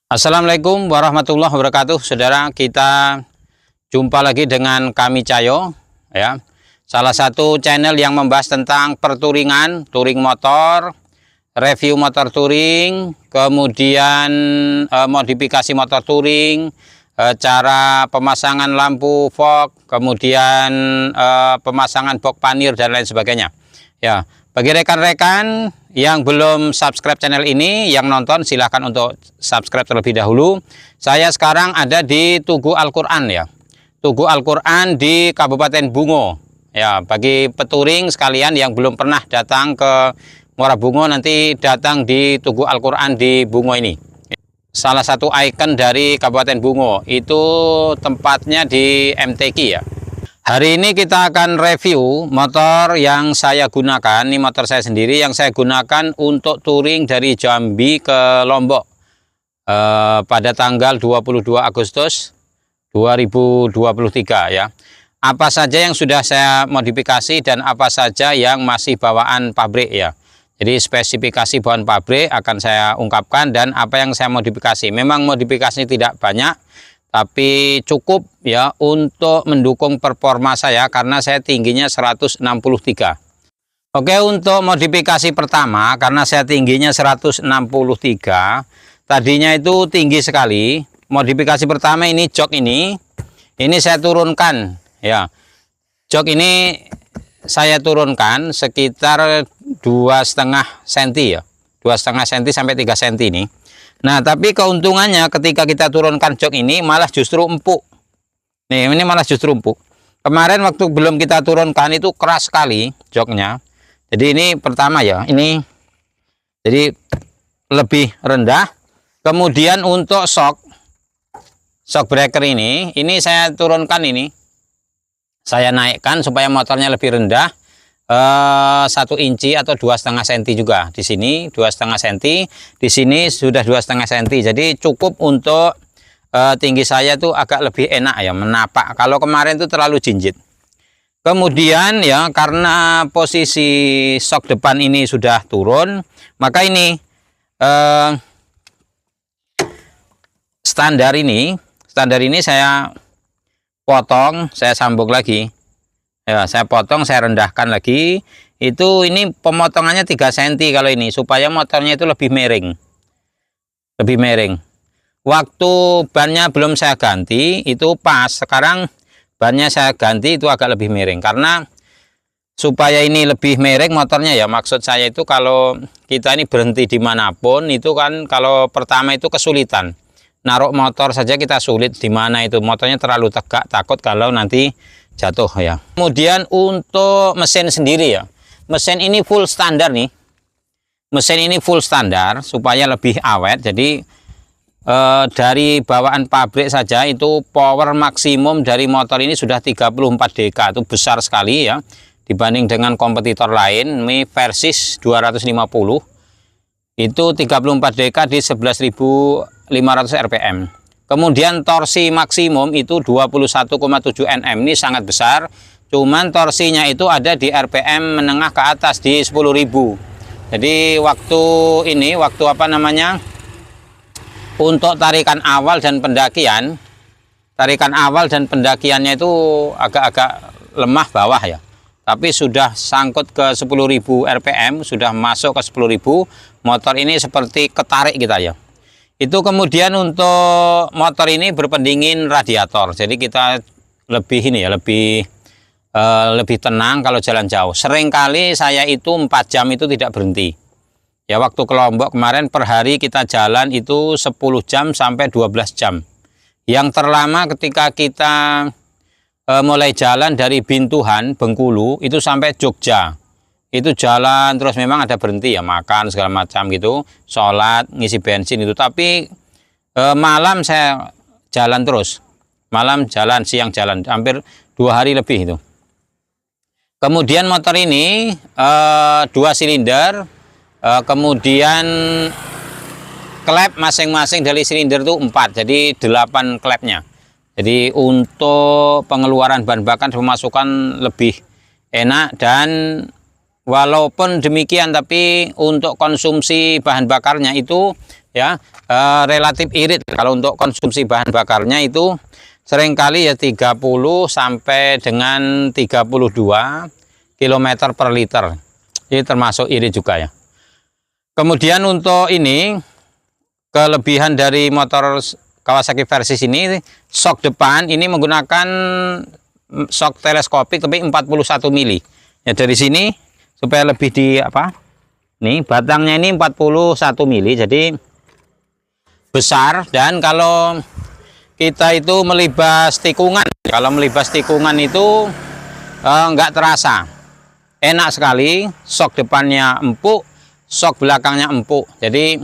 Assalamualaikum warahmatullahi wabarakatuh. Saudara, kita jumpa lagi dengan kami Cahyo, ya. Salah satu channel yang membahas tentang perturingan, touring motor, review motor touring, kemudian modifikasi motor touring, cara pemasangan lampu fog, kemudian pemasangan box panir dan lain sebagainya. Ya, bagi rekan-rekan yang belum subscribe channel ini, yang nonton silahkan untuk subscribe terlebih dahulu. Saya sekarang ada di Tugu Al-Quran, ya. Tugu Al-Quran di Kabupaten Bungo. Ya, bagi peturing sekalian yang belum pernah datang ke Muara Bungo, nanti datang di Tugu Al-Quran di Bungo ini. Salah satu ikon dari Kabupaten Bungo, itu tempatnya di MTQ, ya. Hari ini kita akan review motor yang saya gunakan. Ini motor saya sendiri yang saya gunakan untuk touring dari Jambi ke Lombok pada tanggal 22 Agustus 2023, ya. Apa saja yang sudah saya modifikasi dan apa saja yang masih bawaan pabrik, ya. Jadi spesifikasi bawaan pabrik akan saya ungkapkan dan apa yang saya modifikasi. Memang modifikasinya tidak banyak, tapi cukup, ya, untuk mendukung performa saya karena saya tingginya 163. Oke, untuk modifikasi pertama, karena saya tingginya 163, tadinya itu tinggi sekali. Modifikasi pertama ini jok ini saya turunkan, ya. Jok ini saya turunkan sekitar 2,5 cm, ya. 2,5 cm sampai 3 cm ini. Nah, tapi keuntungannya ketika kita turunkan jok ini malah justru empuk. Nih, ini malah justru empuk. Kemarin waktu belum kita turunkan itu keras sekali joknya. Jadi ini pertama, ya, ini jadi lebih rendah. Kemudian untuk shock breaker ini saya turunkan ini. Saya naikkan supaya motornya lebih rendah. 1 inci atau 2,5 cm juga. Di sini 2,5 cm, di sini sudah 2,5 cm. Jadi cukup untuk tinggi saya tuh agak lebih enak, ya, menapak. Kalau kemarin itu terlalu jinjit. Kemudian, ya, karena posisi shock depan ini sudah turun, maka ini standar ini saya potong, saya sambung lagi. Ya, saya potong, saya rendahkan lagi. Ini pemotongannya 3 cm kalau ini, supaya motornya itu lebih miring. Lebih miring. Waktu bannya belum saya ganti, itu pas. Sekarang bannya saya ganti, itu agak lebih miring. Karena supaya ini lebih miring motornya, ya, maksud saya itu kalau kita ini berhenti dimanapun, itu kan kalau pertama itu kesulitan. Naruh motor saja kita sulit, di mana itu motornya terlalu tegak, takut kalau nanti jatuh, ya. Kemudian untuk mesin sendiri, ya, mesin ini full standar nih. Mesin ini full standar supaya lebih awet. Jadi dari bawaan pabrik saja itu power maksimum dari motor ini sudah 34 dk. Itu besar sekali, ya, dibanding dengan kompetitor lain. Ini Versys 250 itu 34 dk di 11.500 rpm. Kemudian torsi maksimum itu 21,7 Nm. Ini sangat besar. Cuman torsinya itu ada di RPM menengah ke atas di 10.000. Jadi waktu apa namanya? Untuk tarikan awal dan pendakiannya itu agak-agak lemah bawah, ya. Tapi sudah sangkut ke 10.000 RPM, sudah masuk ke 10.000, motor ini seperti ketarik kita, ya. Itu kemudian untuk motor ini berpendingin radiator. Jadi kita lebih lebih tenang kalau jalan jauh. Seringkali saya itu 4 jam itu tidak berhenti. Ya, waktu ke Lombok kemarin per hari kita jalan itu 10 jam sampai 12 jam. Yang terlama ketika kita mulai jalan dari Bintuhan, Bengkulu, itu sampai Jogja. Itu jalan terus, memang ada berhenti, ya, makan segala macam gitu, sholat, ngisi bensin itu. Tapi malam saya jalan terus, malam jalan, siang jalan, hampir 2 hari lebih itu. Kemudian motor ini 2 silinder, kemudian klep masing-masing dari silinder itu 4, jadi 8 klepnya. Jadi untuk pengeluaran bahan bakar pemasukan lebih enak. Dan walaupun demikian, tapi untuk konsumsi bahan bakarnya itu ya, relatif irit. Kalau untuk konsumsi bahan bakarnya itu seringkali ya 30 sampai dengan 32 km per liter. Ini termasuk irit juga ya. Kemudian untuk ini, kelebihan dari motor Kawasaki Versys ini, shock depan ini menggunakan shock teleskopik tapi 41 mili. Ya, dari sini supaya lebih di apa? Nih, batangnya ini 41 mili, jadi besar. Dan kalau kita itu melibas tikungan, kalau melibas tikungan itu enggak terasa. Enak sekali, shock depannya empuk, shock belakangnya empuk. Jadi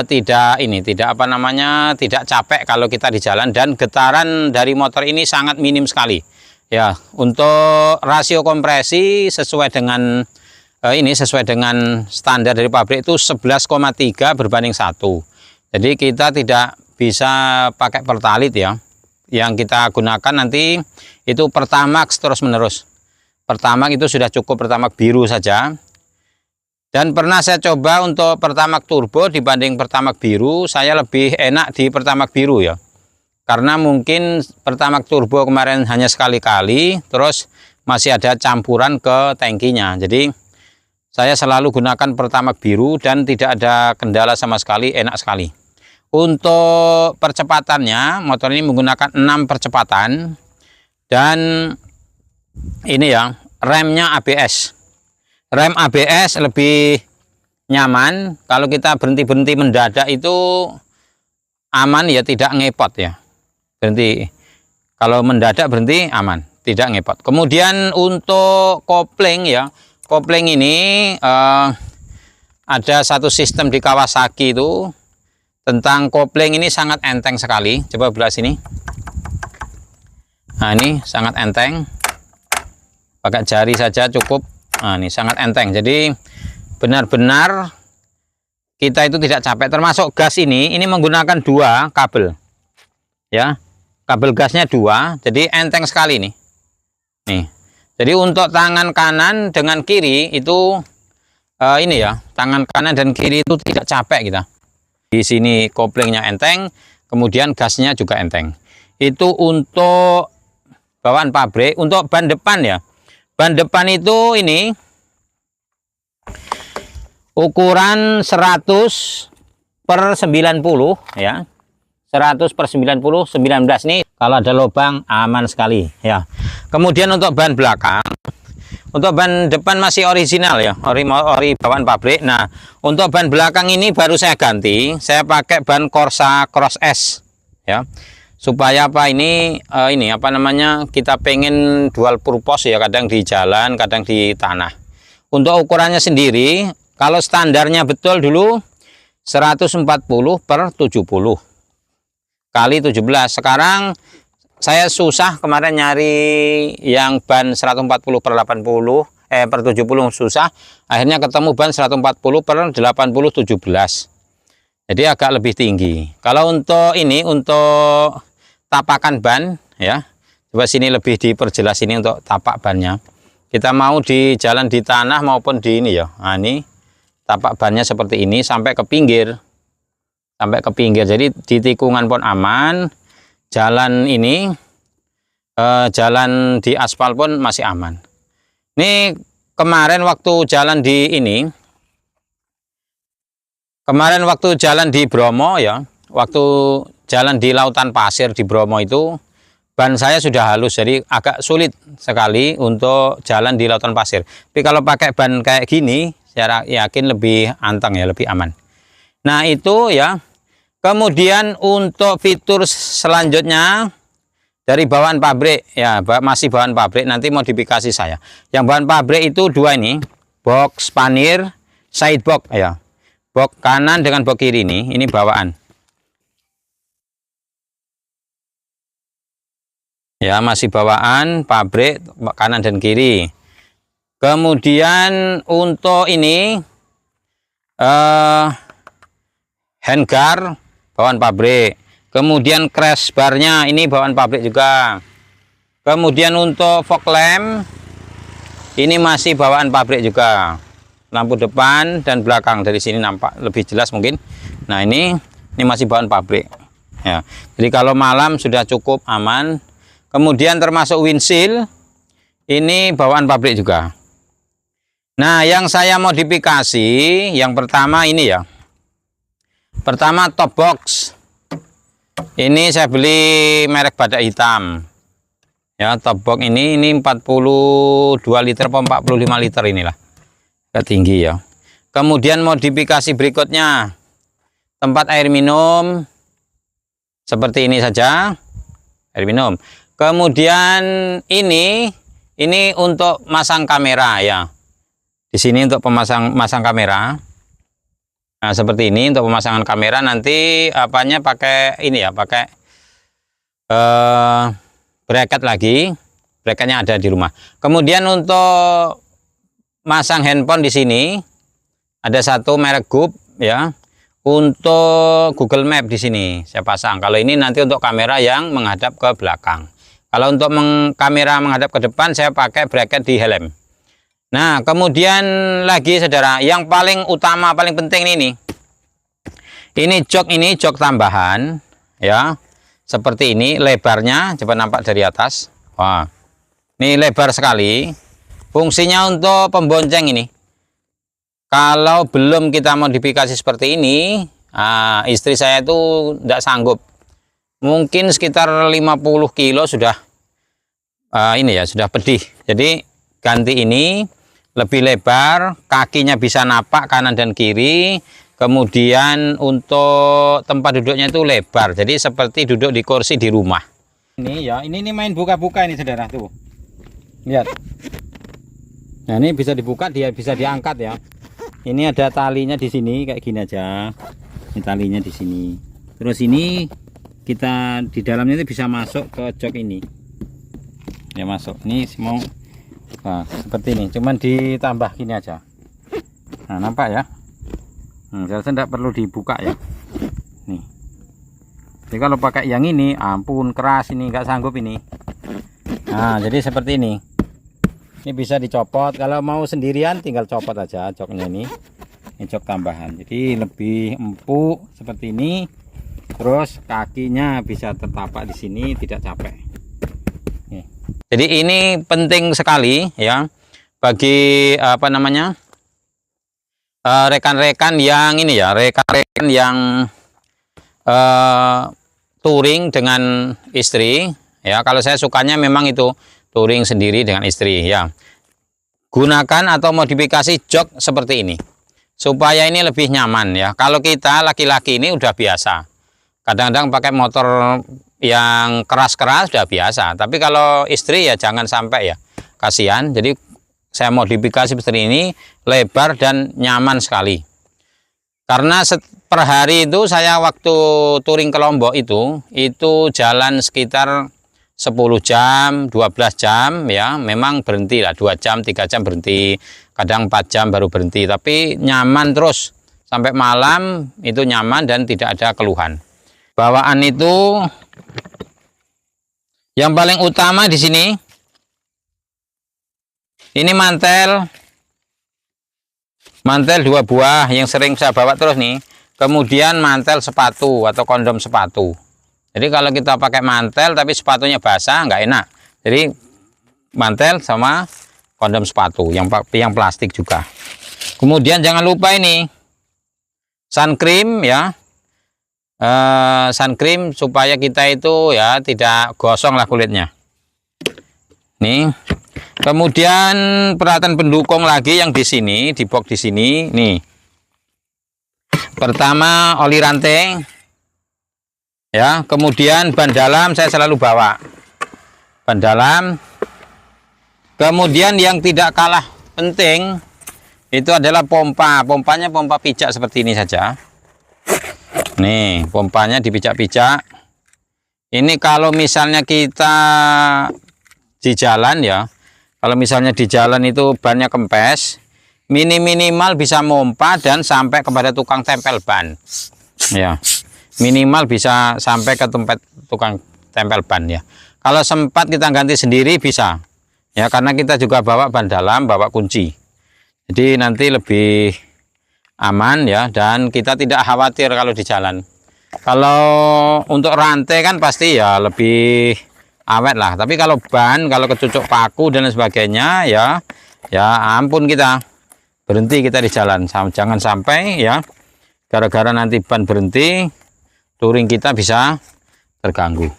tidak apa namanya, tidak capek kalau kita di jalan, dan getaran dari motor ini sangat minim sekali. Ya, untuk rasio kompresi sesuai dengan sesuai dengan standar dari pabrik itu 11,3 berbanding 1. Jadi kita tidak bisa pakai pertalit ya. Yang kita gunakan nanti itu Pertamax terus menerus. Pertamax itu sudah cukup Pertamax biru saja. Dan pernah saya coba untuk Pertamax turbo dibanding Pertamax biru, saya lebih enak di Pertamax biru ya. Karena mungkin Pertamax turbo kemarin hanya sekali-kali, terus masih ada campuran ke tangkinya. Jadi saya selalu gunakan Pertamax biru dan tidak ada kendala sama sekali, enak sekali. Untuk percepatannya, motor ini menggunakan 6 percepatan. Dan ini ya, remnya ABS. Rem ABS lebih nyaman. Kalau kita berhenti-berhenti mendadak itu aman ya, tidak ngepot ya. Berhenti. Kalau mendadak berhenti aman, tidak ngepot. Kemudian untuk kopling ya, kopling ini ada satu sistem di Kawasaki itu tentang kopling ini sangat enteng sekali. Coba belah sini. Nah, ini sangat enteng. Pakai jari saja cukup. Nah, ini sangat enteng. Jadi benar-benar kita itu tidak capek. Termasuk gas ini menggunakan 2 kabel. Ya. Kabel gasnya 2. Jadi enteng sekali nih. Nih. Jadi untuk tangan kanan dengan kiri itu ini ya, tangan kanan dan kiri itu tidak capek kita. Di sini koplingnya enteng, kemudian gasnya juga enteng. Itu untuk bawaan pabrik. Untuk ban depan ya, ban depan itu ini ukuran 100 per 90 ya, 100 per 90, 19 nih. Kalau ada lubang aman sekali ya. Kemudian untuk ban belakang, untuk ban depan masih original ya, ori bawaan pabrik. Nah, untuk ban belakang ini baru saya ganti, saya pakai ban Corsa Cross S ya. Supaya apa ini apa namanya, kita pengen dual purpose ya, kadang di jalan, kadang di tanah. Untuk ukurannya sendiri, kalau standarnya betul dulu 140 per 70 kali 17. Sekarang saya susah kemarin nyari yang ban 140 per 80 per 70 susah. Akhirnya ketemu ban 140 per 80 17. Jadi agak lebih tinggi. Kalau untuk ini, untuk tapakan ban ya, coba sini lebih diperjelas ini untuk tapak bannya. Kita mau di jalan di tanah maupun di ini ya. Nah, ini tapak bannya seperti ini sampai ke pinggir. Sampai ke pinggir. Jadi di tikungan pun aman. Jalan ini jalan di aspal pun masih aman. Ini kemarin waktu jalan di ini, kemarin waktu jalan di Bromo ya, waktu jalan di lautan pasir di Bromo itu, ban saya sudah halus, jadi agak sulit sekali untuk jalan di lautan pasir. Tapi kalau pakai ban kayak gini, saya yakin lebih anteng ya, lebih aman. Nah itu ya. Kemudian untuk fitur selanjutnya dari bawaan pabrik ya, masih bawaan pabrik, nanti modifikasi saya. Yang bawaan pabrik itu 2 ini, box panir, side box ya. Box kanan dengan box kiri ini bawaan. Ya, masih bawaan pabrik kanan dan kiri. Kemudian untuk ini handguard bawaan pabrik. Kemudian crash barnya ini bawaan pabrik juga. Kemudian untuk fog lamp ini masih bawaan pabrik juga. Lampu depan dan belakang dari sini nampak lebih jelas mungkin. Nah ini masih bawaan pabrik ya. Jadi kalau malam sudah cukup aman. Kemudian termasuk windshield ini bawaan pabrik juga. Nah yang saya modifikasi yang pertama ini ya, pertama top box ini saya beli merek Badak Hitam ya. Top box ini 42 liter atau 45 liter inilah, agak tinggi ya. Kemudian modifikasi berikutnya tempat air minum seperti ini saja, air minum. Kemudian ini untuk masang kamera ya. Di sini untuk masang kamera. Nah, seperti ini untuk pemasangan kamera. Nanti apanya pakai ini ya, pakai bracket lagi. Bracketnya ada di rumah. Kemudian untuk masang handphone di sini ada satu merek GUP ya. Untuk Google Map di sini saya pasang. Kalau ini nanti untuk kamera yang menghadap ke belakang. Kalau untuk kamera menghadap ke depan saya pakai bracket di helm. Nah, kemudian lagi saudara, yang paling utama, paling penting ini jok tambahan ya. Seperti ini lebarnya, coba nampak dari atas. Wah. Ini lebar sekali. Fungsinya untuk pembonceng ini. Kalau belum kita modifikasi seperti ini, istri saya itu tidak sanggup. Mungkin sekitar 50 kilo sudah ini ya, sudah pedih. Jadi ganti ini lebih lebar, kakinya bisa napak kanan dan kiri. Kemudian untuk tempat duduknya itu lebar, jadi seperti duduk di kursi di rumah. Ini ya, ini main buka-buka ini saudara tuh. Lihat. Nah ini bisa dibuka, dia bisa diangkat ya. Ini ada talinya di sini kayak gini aja. Ini talinya di sini. Terus ini kita di dalamnya itu bisa masuk ke jok ini. Ya masuk. Ini mau seperti ini. Cuman ditambah gini aja. Nah nampak ya. Saya tidak perlu dibuka ya. Nih. Jadi kalau pakai yang ini, ampun keras ini, nggak sanggup ini. Nah jadi seperti ini. Ini bisa dicopot. Kalau mau sendirian tinggal copot aja joknya ini. Ini jok tambahan. Jadi lebih empuk seperti ini. Terus kakinya bisa tertapak di sini, tidak capek. Nih. Jadi ini penting sekali ya bagi apa namanya rekan-rekan yang ini ya, rekan-rekan yang touring dengan istri ya. Kalau saya sukanya memang itu touring sendiri dengan istri ya. Gunakan atau modifikasi jok seperti ini supaya ini lebih nyaman ya. Kalau kita laki-laki ini udah biasa, kadang-kadang pakai motor yang keras-keras udah biasa, tapi kalau istri ya jangan sampai ya, kasihan. Jadi saya modifikasi seperti ini, lebar dan nyaman sekali. Karena per hari itu saya waktu touring ke Lombok itu jalan sekitar 10 jam, 12 jam ya, memang berhenti lah 2 jam, 3 jam berhenti, kadang 4 jam baru berhenti, tapi nyaman terus sampai malam itu nyaman dan tidak ada keluhan. Bawaan itu yang paling utama di sini. Ini mantel 2 buah yang sering saya bawa terus nih. Kemudian mantel sepatu atau kondom sepatu. Jadi kalau kita pakai mantel tapi sepatunya basah nggak enak. Jadi mantel sama kondom sepatu yang plastik juga. Kemudian jangan lupa ini sun cream ya. Sun cream supaya kita itu ya tidak gosong lah kulitnya. Nih. Kemudian peralatan pendukung lagi yang di sini, di box di sini nih. Pertama oli rantai. Ya, kemudian ban dalam saya selalu bawa. Ban dalam. Kemudian yang tidak kalah penting itu adalah pompa. Pompanya pompa pijak seperti ini saja. Nih, pompanya dipijak-pijak. Ini kalau misalnya kita di jalan ya, kalau misalnya di jalan itu bannya kempes, minimal bisa mompa dan sampai kepada tukang tempel ban. Ya. Minimal bisa sampai ke tempat tukang tempel ban ya. Kalau sempat kita ganti sendiri bisa ya, karena kita juga bawa ban dalam, bawa kunci, jadi nanti lebih aman ya, dan kita tidak khawatir kalau di jalan. Kalau untuk rantai kan pasti ya lebih awet lah, tapi kalau ban, kalau kecucuk paku dan sebagainya ya ampun, kita berhenti kita di jalan. Jangan sampai ya gara-gara nanti ban berhenti, touring kita bisa terganggu.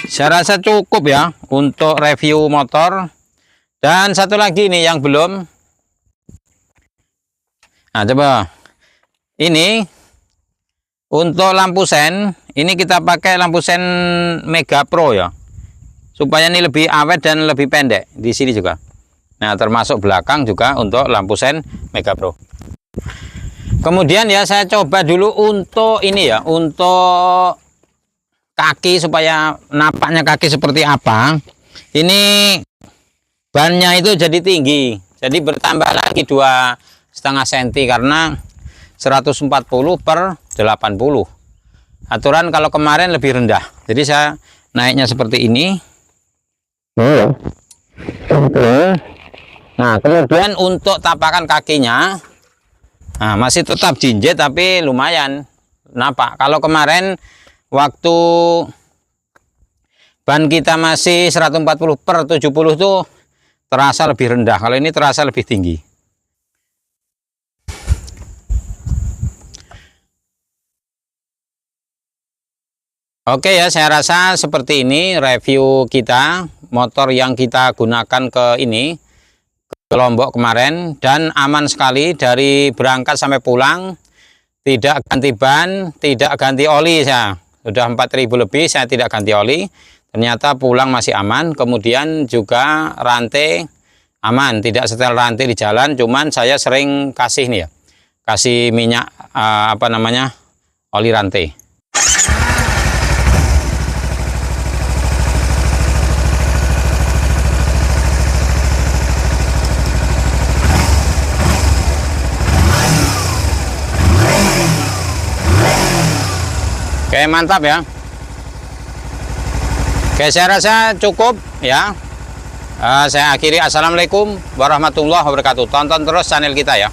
Saya rasa cukup ya untuk review motor. Dan satu lagi nih yang belum. Nah, coba ini untuk lampu sen, ini kita pakai lampu sen Mega Pro ya, supaya ini lebih awet dan lebih pendek. Di sini juga. Nah, termasuk belakang juga untuk lampu sen Mega Pro. Kemudian ya saya coba dulu untuk ini ya, untuk kaki, supaya napaknya kaki seperti apa. Ini bannya itu jadi tinggi, jadi bertambah lagi 2,5 cm karena 140 per 80. Aturan kalau kemarin lebih rendah, jadi saya naiknya seperti ini. Nah, kemudian untuk tapakan kakinya, nah masih tetap jinjit tapi lumayan napak. Kalau kemarin waktu ban kita masih 140 per 70 tuh terasa lebih rendah, kalau ini terasa lebih tinggi. Oke ya, saya rasa seperti ini review kita motor yang kita gunakan ke Lombok kemarin, dan aman sekali dari berangkat sampai pulang. Tidak ganti ban, tidak ganti oli, saya sudah 4.000 lebih saya tidak ganti oli. Ternyata pulang masih aman. Kemudian juga rantai aman, tidak setel rantai di jalan. Cuman saya sering kasih nih ya, kasih minyak oli rantai. Oke, mantap ya. Oke, saya rasa cukup ya. Saya akhiri. Assalamualaikum warahmatullahi wabarakatuh. Tonton terus channel kita ya.